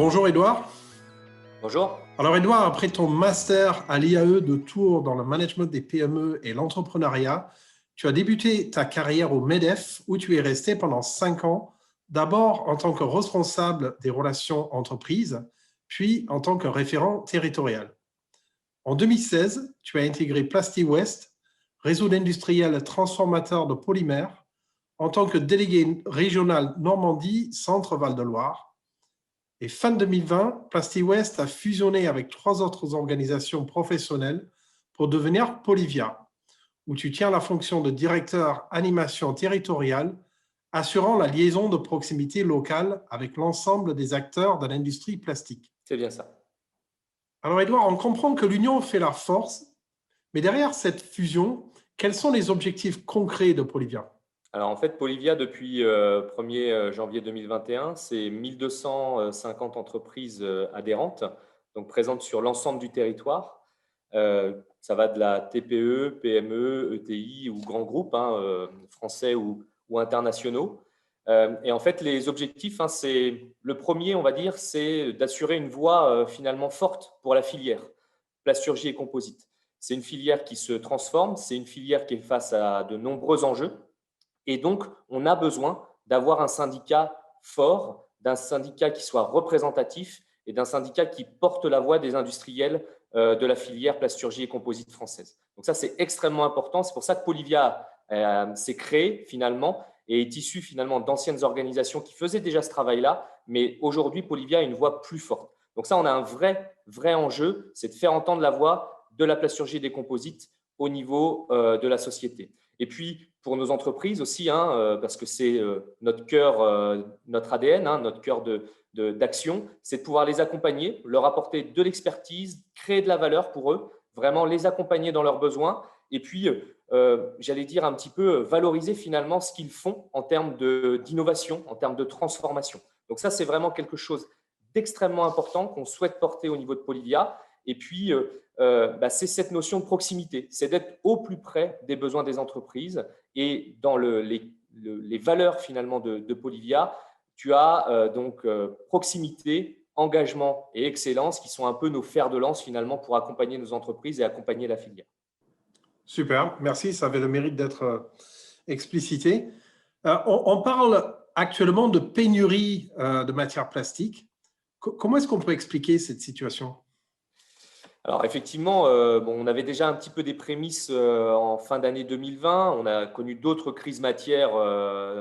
Bonjour Edouard. Bonjour. Alors Edouard, après ton master à l'IAE de Tours dans le management des PME et l'entrepreneuriat, tu as débuté ta carrière au MEDEF où tu es resté pendant 5 ans, d'abord en tant que responsable des relations entreprises, puis en tant que référent territorial. En 2016, tu as intégré PlastiWest, réseau industriel transformateur de polymères, en tant que délégué régional Normandie Centre-Val de Loire. Et fin 2020, PlastiWest a fusionné avec 3 autres organisations professionnelles pour devenir Polyvia, où tu tiens la fonction de directeur animation territoriale, assurant la liaison de proximité locale avec l'ensemble des acteurs de l'industrie plastique. C'est bien ça. Alors Edouard, on comprend que l'union fait la force, mais derrière cette fusion, quels sont les objectifs concrets de Polyvia ? Alors en fait, Polyvia, depuis 1er janvier 2021, c'est 1250 entreprises adhérentes, donc présentes sur l'ensemble du territoire. Ça va de la TPE, PME, ETI ou grands groupes, français ou internationaux. Et en fait, les objectifs, c'est le premier, on va dire, c'est d'assurer une voie finalement forte pour la filière plasturgie et composite. C'est une filière qui se transforme, c'est une filière qui est face à de nombreux enjeux. Et donc, on a besoin d'avoir un syndicat fort, d'un syndicat qui soit représentatif et d'un syndicat qui porte la voix des industriels de la filière plasturgie et composite française. Donc ça, c'est extrêmement important. C'est pour ça que Polyvia s'est créé finalement et est issu finalement d'anciennes organisations qui faisaient déjà ce travail-là. Mais aujourd'hui, Polyvia a une voix plus forte. Donc ça, on a un vrai enjeu, c'est de faire entendre la voix de la plasturgie et des composites au niveau de la société. Et puis, pour nos entreprises aussi, parce que c'est notre cœur, notre ADN, notre cœur d'action, c'est de pouvoir les accompagner, leur apporter de l'expertise, créer de la valeur pour eux, vraiment les accompagner dans leurs besoins et puis, j'allais dire un petit peu valoriser finalement ce qu'ils font en termes d'innovation, en termes de transformation. Donc ça, c'est vraiment quelque chose d'extrêmement important qu'on souhaite porter au niveau de Polyvia. Et puis, c'est cette notion de proximité, c'est d'être au plus près des besoins des entreprises. Et dans les valeurs finalement de Polyvia, tu as donc proximité, engagement et excellence qui sont un peu nos fers de lance finalement pour accompagner nos entreprises et accompagner la filière. Super, merci, ça avait le mérite d'être explicité. On parle actuellement de pénurie de matières plastiques. Comment est-ce qu'on peut expliquer cette situation ? Alors effectivement, on avait déjà un petit peu des prémices en fin d'année 2020. On a connu d'autres crises matières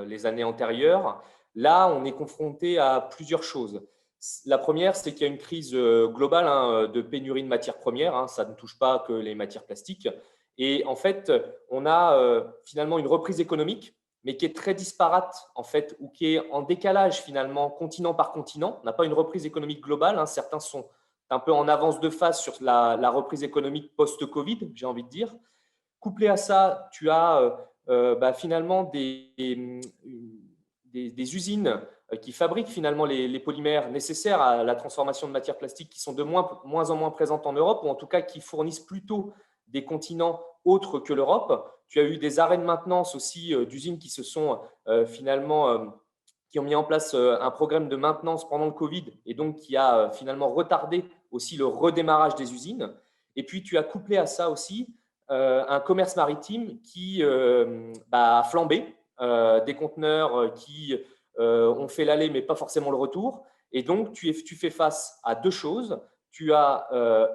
les années antérieures. Là, on est confronté à plusieurs choses. La première, c'est qu'il y a une crise globale de pénurie de matières premières. Ça ne touche pas que les matières plastiques. Et en fait, on a finalement une reprise économique, mais qui est très disparate en fait, ou qui est en décalage finalement continent par continent. On n'a pas une reprise économique globale. Certains sont un peu en avance de phase sur la reprise économique post-Covid, j'ai envie de dire. Couplé à ça, tu as finalement des usines qui fabriquent finalement les polymères nécessaires à la transformation de matières plastiques qui sont de moins en moins présentes en Europe, ou en tout cas qui fournissent plutôt des continents autres que l'Europe. Tu as eu des arrêts de maintenance aussi d'usines qui se sont qui ont mis en place un programme de maintenance pendant le Covid et donc qui a finalement retardé aussi le redémarrage des usines. Et puis, tu as couplé à ça aussi un commerce maritime qui a flambé, des conteneurs qui ont fait l'aller mais pas forcément le retour. Et donc, tu fais face à deux choses. Tu as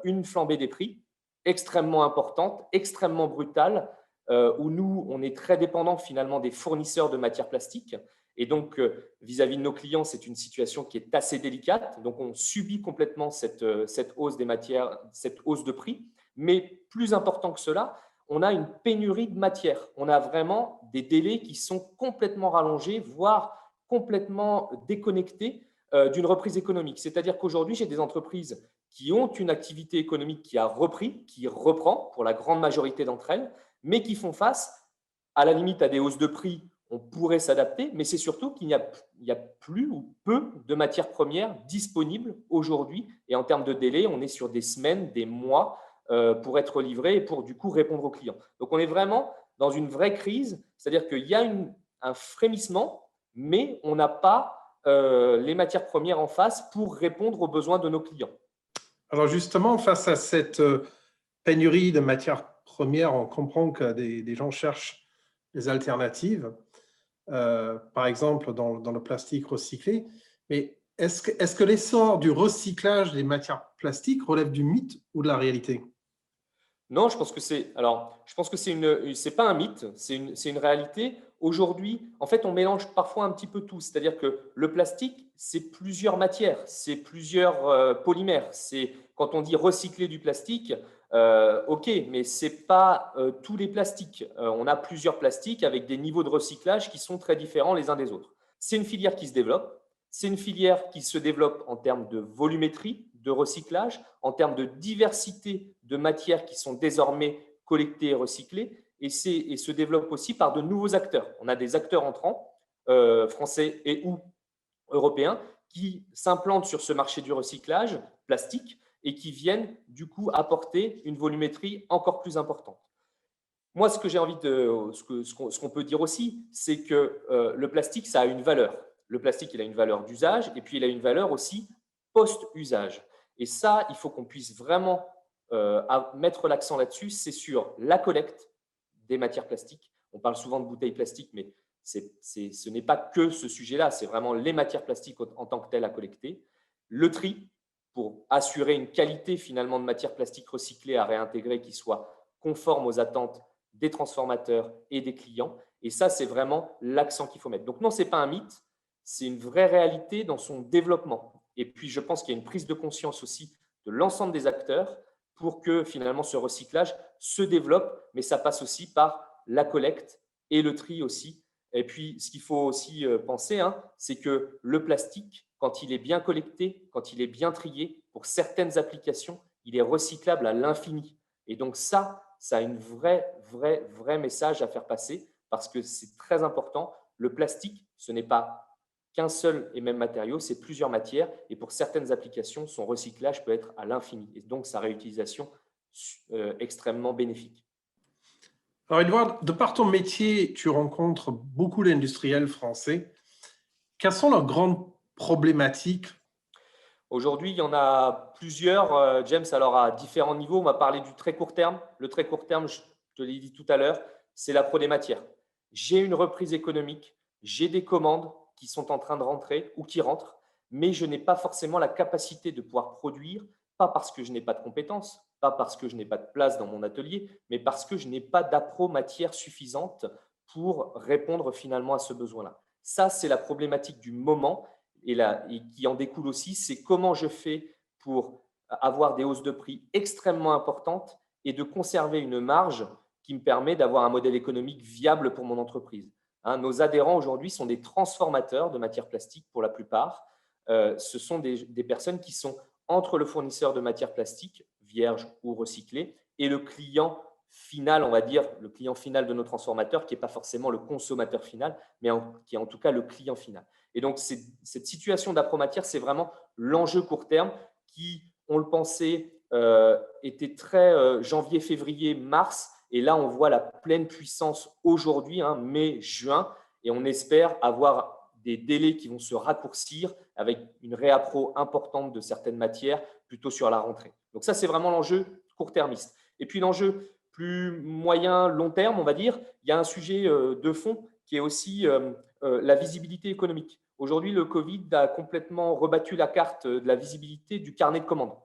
une flambée des prix extrêmement importante, extrêmement brutale, où nous, on est très dépendant finalement des fournisseurs de matières plastiques. Et donc, vis-à-vis de nos clients, c'est une situation qui est assez délicate. Donc, on subit complètement cette hausse des matières, cette hausse de prix. Mais plus important que cela, on a une pénurie de matières. On a vraiment des délais qui sont complètement rallongés, voire complètement déconnectés d'une reprise économique. C'est-à-dire qu'aujourd'hui, j'ai des entreprises qui ont une activité économique qui a repris, qui reprend pour la grande majorité d'entre elles, mais qui font face à la limite à des hausses de prix. On pourrait s'adapter, mais c'est surtout qu'il n'y a plus ou peu de matières premières disponibles aujourd'hui. Et en termes de délai, on est sur des semaines, des mois pour être livré et pour du coup répondre aux clients. Donc, on est vraiment dans une vraie crise, c'est-à-dire qu'il y a un frémissement, mais on n'a pas les matières premières en face pour répondre aux besoins de nos clients. Alors justement, face à cette pénurie de matières premières, on comprend que des gens cherchent des alternatives, par exemple dans le plastique recyclé. Mais est-ce que l'essor du recyclage des matières plastiques relève du mythe ou de la réalité? Non, je pense que c'est pas un mythe, c'est une réalité. Aujourd'hui, en fait, on mélange parfois un petit peu tout. C'est-à-dire que le plastique, c'est plusieurs matières, c'est plusieurs polymères. C'est quand on dit recycler du plastique, ok, mais c'est pas tous les plastiques. On a plusieurs plastiques avec des niveaux de recyclage qui sont très différents les uns des autres. C'est une filière qui se développe. C'est une filière qui se développe en termes de volumétrie, de recyclage, en termes de diversité de matières qui sont désormais collectées et recyclées, et se développe aussi par de nouveaux acteurs. On a des acteurs entrants, français et ou européens, qui s'implantent sur ce marché du recyclage plastique et qui viennent du coup apporter une volumétrie encore plus importante. Moi, ce que j'ai envie de, ce qu'on peut dire aussi, c'est que le plastique, ça a une valeur. Le plastique, il a une valeur d'usage et puis il a une valeur aussi post-usage. Et ça, il faut qu'on puisse vraiment mettre l'accent là-dessus, c'est sur la collecte des matières plastiques. On parle souvent de bouteilles plastiques, mais ce n'est pas que ce sujet-là, c'est vraiment les matières plastiques en tant que telles à collecter. Le tri, pour assurer une qualité finalement de matières plastiques recyclées à réintégrer qui soit conforme aux attentes des transformateurs et des clients. Et ça, c'est vraiment l'accent qu'il faut mettre. Donc non, ce n'est pas un mythe, c'est une vraie réalité dans son développement. Et puis, je pense qu'il y a une prise de conscience aussi de l'ensemble des acteurs pour que finalement ce recyclage se développe, mais ça passe aussi par la collecte et le tri aussi. Et puis, ce qu'il faut aussi penser, c'est que le plastique, quand il est bien collecté, quand il est bien trié, pour certaines applications, il est recyclable à l'infini. Et donc ça a une vrai message à faire passer parce que c'est très important. Le plastique, ce n'est pas qu'un seul et même matériau, c'est plusieurs matières et pour certaines applications, son recyclage peut être à l'infini et donc sa réutilisation extrêmement bénéfique. Alors Edouard, de par ton métier, tu rencontres beaucoup d'industriels français. Quelles sont leurs grandes problématiques? Aujourd'hui, il y en a plusieurs, James, alors à différents niveaux. On m'a parlé du très court terme. Le très court terme, je te l'ai dit tout à l'heure, c'est l'appro des matières. J'ai une reprise économique, j'ai des commandes qui sont en train de rentrer ou qui rentrent, mais je n'ai pas forcément la capacité de pouvoir produire, pas parce que je n'ai pas de compétences, pas parce que je n'ai pas de place dans mon atelier, mais parce que je n'ai pas d'appro matière suffisante pour répondre finalement à ce besoin-là. Ça, c'est la problématique du moment et qui en découle aussi, c'est comment je fais pour avoir des hausses de prix extrêmement importantes et de conserver une marge qui me permet d'avoir un modèle économique viable pour mon entreprise. Nos adhérents aujourd'hui sont des transformateurs de matières plastiques pour la plupart. Ce sont des personnes qui sont entre le fournisseur de matières plastiques, vierges ou recyclées, et le client final, on va dire, le client final de nos transformateurs, qui n'est pas forcément le consommateur final, mais qui est en tout cas le client final. Et donc, cette situation d'apromatière, c'est vraiment l'enjeu court terme qui, on le pensait, était très janvier, février, mars. Et là, on voit la pleine puissance aujourd'hui, mai, juin. Et on espère avoir des délais qui vont se raccourcir avec une réappro importante de certaines matières plutôt sur la rentrée. Donc ça, c'est vraiment l'enjeu court-termiste. Et puis l'enjeu plus moyen, long terme, on va dire, il y a un sujet de fond qui est aussi la visibilité économique. Aujourd'hui, le Covid a complètement rebattu la carte de la visibilité du carnet de commandes.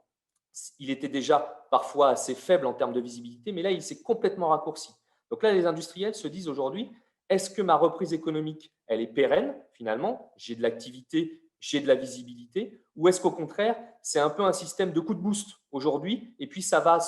Il était déjà parfois assez faible en termes de visibilité, mais là, il s'est complètement raccourci. Donc là, les industriels se disent aujourd'hui, est-ce que ma reprise économique, elle est pérenne finalement? J'ai de l'activité, j'ai de la visibilité, ou est-ce qu'au contraire, c'est un peu un système de coup de boost aujourd'hui, et puis ça va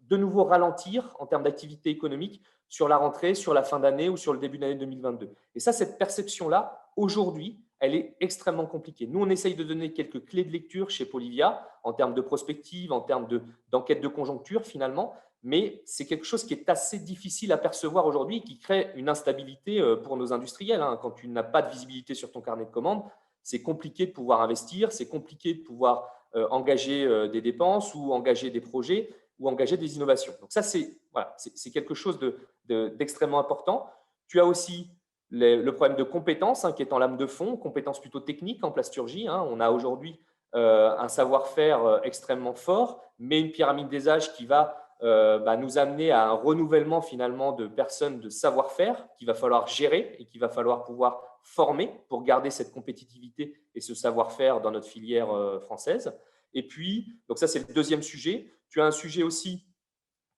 de nouveau ralentir en termes d'activité économique sur la rentrée, sur la fin d'année ou sur le début d'année 2022. Et ça, cette perception-là, aujourd'hui, elle est extrêmement compliquée. Nous, on essaye de donner quelques clés de lecture chez Polivia en termes de prospective, en termes d'enquête de conjoncture finalement, mais c'est quelque chose qui est assez difficile à percevoir aujourd'hui et qui crée une instabilité pour nos industriels. Quand tu n'as pas de visibilité sur ton carnet de commandes, c'est compliqué de pouvoir investir, c'est compliqué de pouvoir engager des dépenses ou engager des projets ou engager des innovations. Donc ça, c'est quelque chose d'extrêmement important. Tu as aussi le problème de compétences, qui est en lame de fond, compétences plutôt techniques en plasturgie. On a aujourd'hui un savoir-faire extrêmement fort, mais une pyramide des âges qui va nous amener à un renouvellement finalement de personnes de savoir-faire qu'il va falloir gérer et qu'il va falloir pouvoir former pour garder cette compétitivité et ce savoir-faire dans notre filière française. Et puis, donc ça c'est le deuxième sujet. Tu as un sujet aussi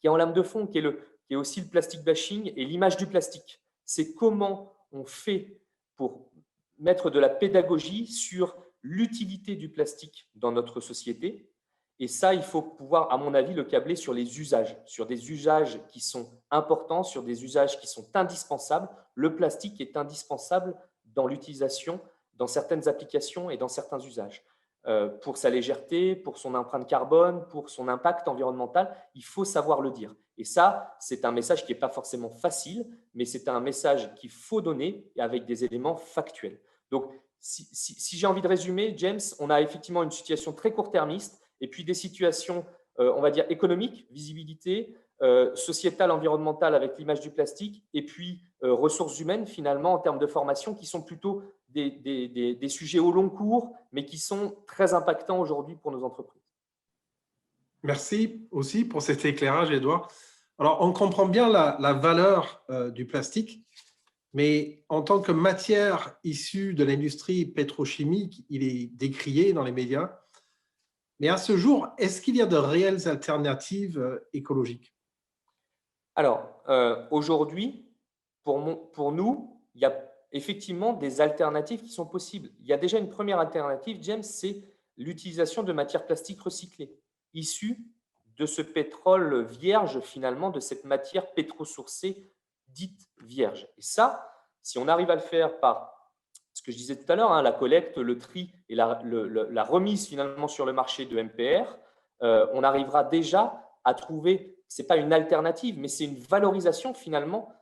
qui est en lame de fond, qui est aussi le plastic bashing et l'image du plastique. C'est comment on fait pour mettre de la pédagogie sur l'utilité du plastique dans notre société. Et ça, il faut pouvoir, à mon avis, le câbler sur les usages, sur des usages qui sont importants, sur des usages qui sont indispensables. Le plastique est indispensable dans l'utilisation, dans certaines applications et dans certains usages. Pour sa légèreté, pour son empreinte carbone, pour son impact environnemental, il faut savoir le dire. Et ça, c'est un message qui n'est pas forcément facile, mais c'est un message qu'il faut donner avec des éléments factuels. Donc, si j'ai envie de résumer, James, on a effectivement une situation très court-termiste et puis des situations, on va dire, économiques, visibilité, sociétale, environnementale avec l'image du plastique, et puis ressources humaines, finalement, en termes de formation, qui sont plutôt des sujets au long cours, mais qui sont très impactants aujourd'hui pour nos entreprises. Merci aussi pour cet éclairage, Edouard. Alors, on comprend bien la valeur du plastique, mais en tant que matière issue de l'industrie pétrochimique, il est décrié dans les médias. Mais à ce jour, est-ce qu'il y a de réelles alternatives écologiques? Alors, aujourd'hui, pour nous, il y a effectivement des alternatives qui sont possibles. Il y a déjà une première alternative, James, c'est l'utilisation de matières plastiques recyclées, issues de ce pétrole vierge, finalement, de cette matière pétrosourcée dite vierge. Et ça, si on arrive à le faire par ce que je disais tout à l'heure, la collecte, le tri et la remise finalement sur le marché de MPR, on arrivera déjà à trouver, ce n'est pas une alternative, mais c'est une valorisation finalement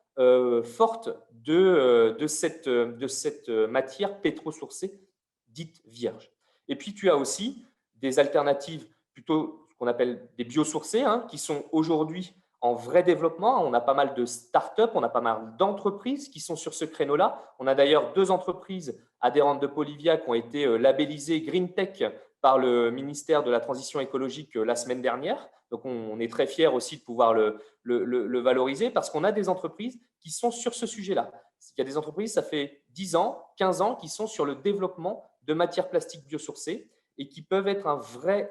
forte de cette matière pétrosourcée dite vierge. Et puis tu as aussi des alternatives plutôt ce qu'on appelle des biosourcés, qui sont aujourd'hui en vrai développement. On a pas mal de startups, on a pas mal d'entreprises qui sont sur ce créneau-là. On a d'ailleurs 2 entreprises adhérentes de Polivia qui ont été labellisées Green Tech par le ministère de la Transition écologique la semaine dernière. Donc, on est très fiers aussi de pouvoir le valoriser parce qu'on a des entreprises qui sont sur ce sujet-là. Il y a des entreprises, ça fait 10 ans, 15 ans, qui sont sur le développement de matières plastiques biosourcées et qui peuvent être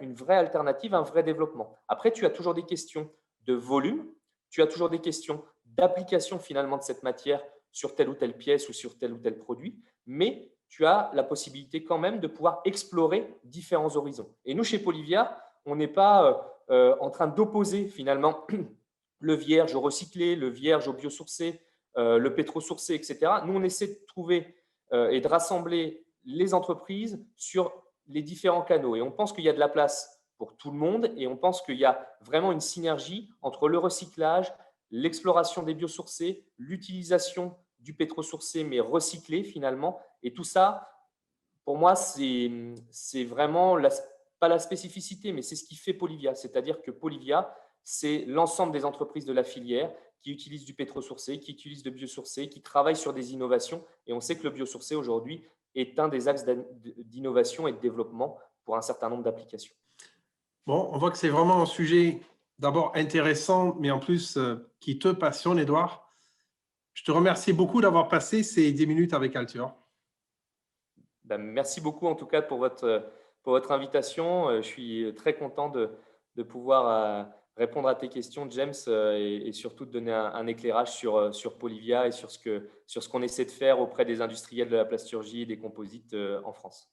une vraie alternative, un vrai développement. Après, tu as toujours des questions de volume, tu as toujours des questions d'application finalement de cette matière sur telle ou telle pièce ou sur tel ou tel produit, mais tu as la possibilité quand même de pouvoir explorer différents horizons. Et nous, chez Polivia, on n'est pas en train d'opposer finalement le vierge au recyclé, le vierge au biosourcé, le pétrosourcé, etc. Nous, on essaie de trouver et de rassembler les entreprises sur les différents canaux. Et on pense qu'il y a de la place pour tout le monde et on pense qu'il y a vraiment une synergie entre le recyclage, l'exploration des biosourcés, l'utilisation du pétrosourcé mais recyclé finalement. Et tout ça, pour moi, c'est vraiment pas la spécificité, mais c'est ce qui fait Polivia. C'est-à-dire que Polivia, c'est l'ensemble des entreprises de la filière qui utilisent du pétrosourcé, qui utilisent de biosourcé, qui travaillent sur des innovations. Et on sait que le biosourcé aujourd'hui est un des axes d'innovation et de développement pour un certain nombre d'applications. Bon, on voit que c'est vraiment un sujet d'abord intéressant, mais en plus qui te passionne, Edouard. Je te remercie beaucoup d'avoir passé ces 10 minutes avec Alture. Merci beaucoup en tout cas pour votre invitation. Je suis très content de pouvoir répondre à tes questions, James, et surtout de donner un éclairage sur Polivia et sur ce qu'on essaie de faire auprès des industriels de la plasturgie et des composites en France.